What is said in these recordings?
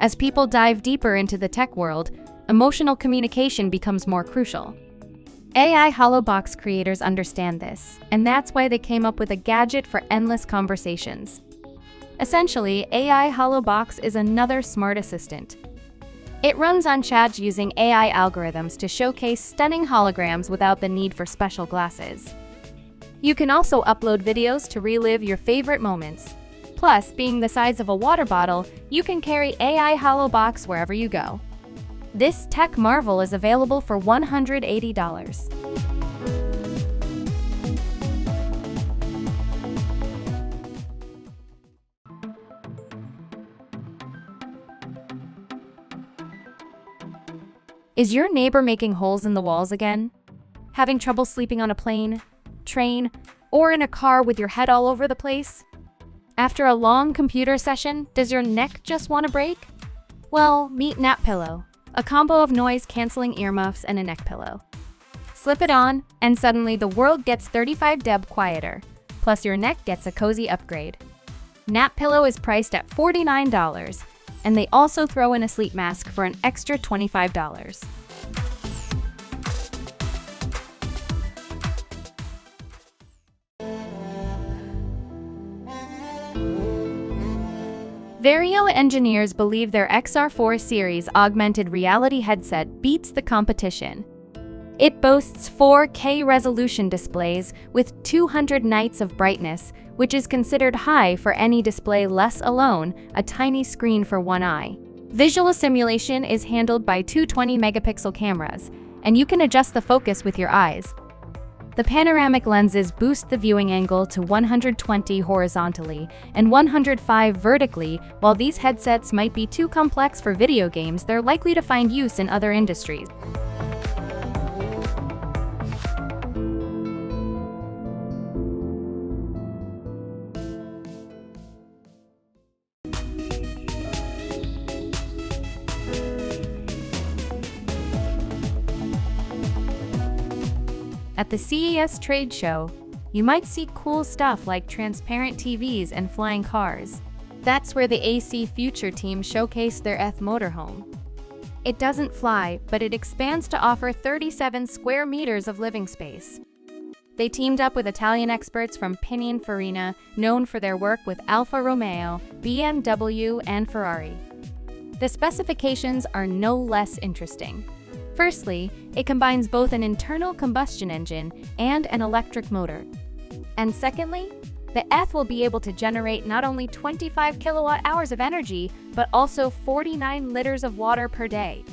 As people dive deeper into the tech world, emotional communication becomes more crucial. AI HoloBox creators understand this, and that's why they came up with a gadget for endless conversations. Essentially, AI HoloBox is another smart assistant. It runs on chat using AI algorithms to showcase stunning holograms without the need for special glasses. You can also upload videos to relive your favorite moments. Plus, being the size of a water bottle, you can carry AI HoloBox wherever you go. This tech marvel is available for $180. Is your neighbor making holes in the walls again? Having trouble sleeping on a plane, train, or in a car with your head all over the place? After a long computer session, does your neck just want a break? Well, meet Napillow, a combo of noise-canceling earmuffs and a neck pillow. Slip it on, and suddenly the world gets 35 dB quieter, plus your neck gets a cozy upgrade. Napillow is priced at $49, and they also throw in a sleep mask for an extra $25. Varjo engineers believe their XR-4 series augmented reality headset beats the competition. It boasts 4K resolution displays with 200 nits of brightness, which is considered high for any display, let alone a tiny screen for one eye. Visual simulation is handled by two 20-megapixel cameras, and you can adjust the focus with your eyes. The panoramic lenses boost the viewing angle to 120 horizontally and 105 vertically. While these headsets might be too complex for video games, they're likely to find use in other industries. At the CES trade show, you might see cool stuff like transparent TVs and flying cars. That's where the AC Future team showcased their ETH motorhome. It doesn't fly, but it expands to offer 37 square meters of living space. They teamed up with Italian experts from Pininfarina, known for their work with Alfa Romeo, BMW, and Ferrari. The specifications are no less interesting. Firstly, it combines both an internal combustion engine and an electric motor. And secondly, the ETH will be able to generate not only 25 kilowatt-hours of energy, but also 49 liters of water per day.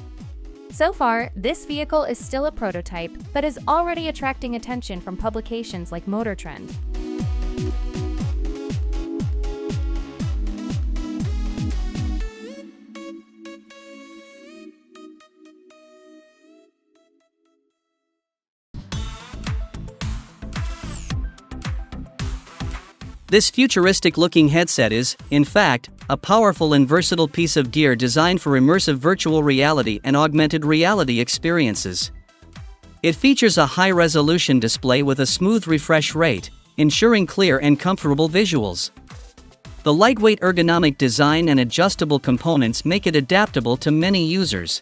So far, this vehicle is still a prototype, but is already attracting attention from publications like Motor Trend. This futuristic-looking headset is, in fact, a powerful and versatile piece of gear designed for immersive virtual reality and augmented reality experiences. It features a high-resolution display with a smooth refresh rate, ensuring clear and comfortable visuals. The lightweight ergonomic design and adjustable components make it adaptable to many users.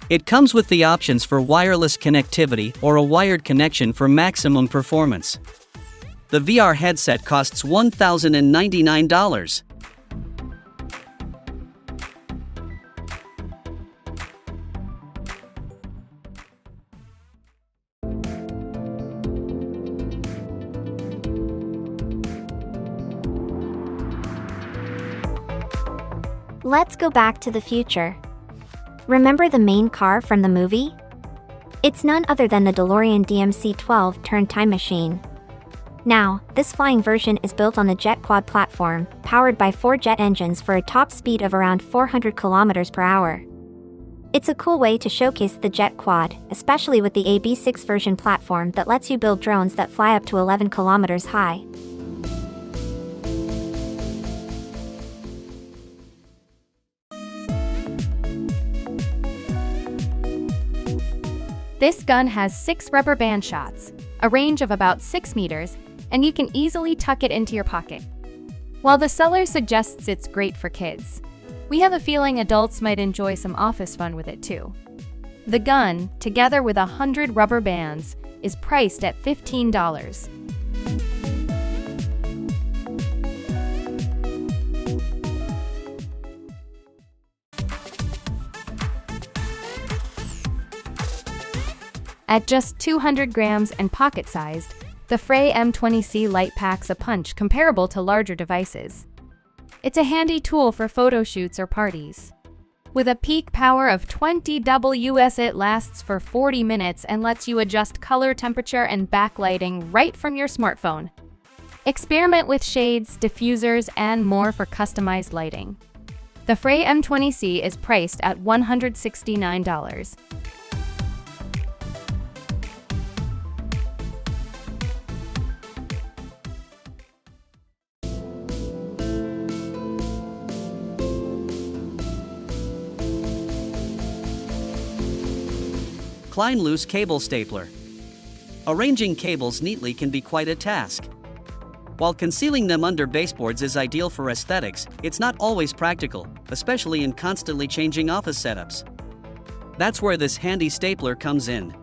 It comes with the options for wireless connectivity or a wired connection for maximum performance. The VR headset costs $1,099. Let's go back to the future. Remember the main car from the movie? It's none other than the DeLorean DMC-12 time machine. Now, this flying version is built on the Zetquad platform, powered by 4 jet engines for a top speed of around 400 km per hour. It's a cool way to showcase the Zetquad, especially with the AB6 version platform that lets you build drones that fly up to 11 km high. This gun has 6 rubber band shots, a range of about 6 meters, and you can easily tuck it into your pocket. While the seller suggests it's great for kids, We have a feeling adults might enjoy some office fun with it too. The gun, together with 100 rubber bands, is priced at $15. At just 200 grams and pocket-sized, the Frey M20C Lite packs a punch comparable to larger devices. It's a handy tool for photo shoots or parties. With a peak power of 20 W/s, it lasts for 40 minutes and lets you adjust color, temperature, and backlighting right from your smartphone. Experiment with shades, diffusers, and more for customized lighting. The Frey M20C is priced at $169. KLEIN Loose Cable Stapler. Arranging cables neatly can be quite a task. While concealing them under baseboards is ideal for aesthetics, it's not always practical, especially in constantly changing office setups. That's where this handy stapler comes in.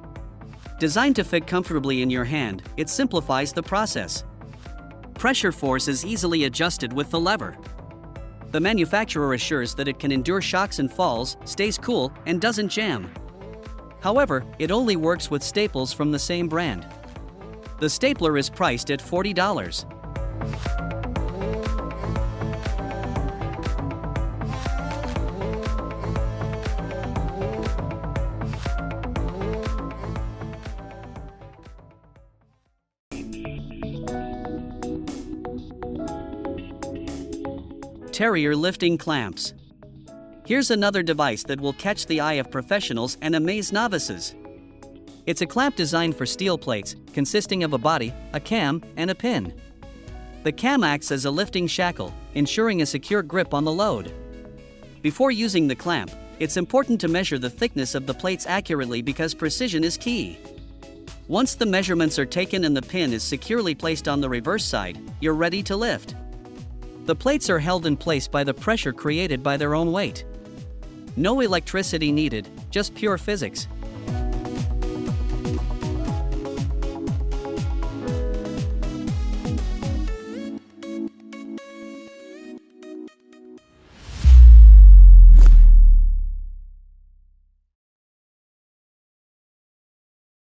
Designed to fit comfortably in your hand, it simplifies the process. Pressure force is easily adjusted with the lever. The manufacturer assures that it can endure shocks and falls, stays cool, and doesn't jam. However, it only works with staples from the same brand. The stapler is priced at $40. Terrier lifting clamps. Here's another device that will catch the eye of professionals and amaze novices. It's a clamp designed for steel plates, consisting of a body, a cam, and a pin. The cam acts as a lifting shackle, ensuring a secure grip on the load. Before using the clamp, it's important to measure the thickness of the plates accurately because precision is key. Once the measurements are taken and the pin is securely placed on the reverse side, you're ready to lift. The plates are held in place by the pressure created by their own weight. No electricity needed, just pure physics.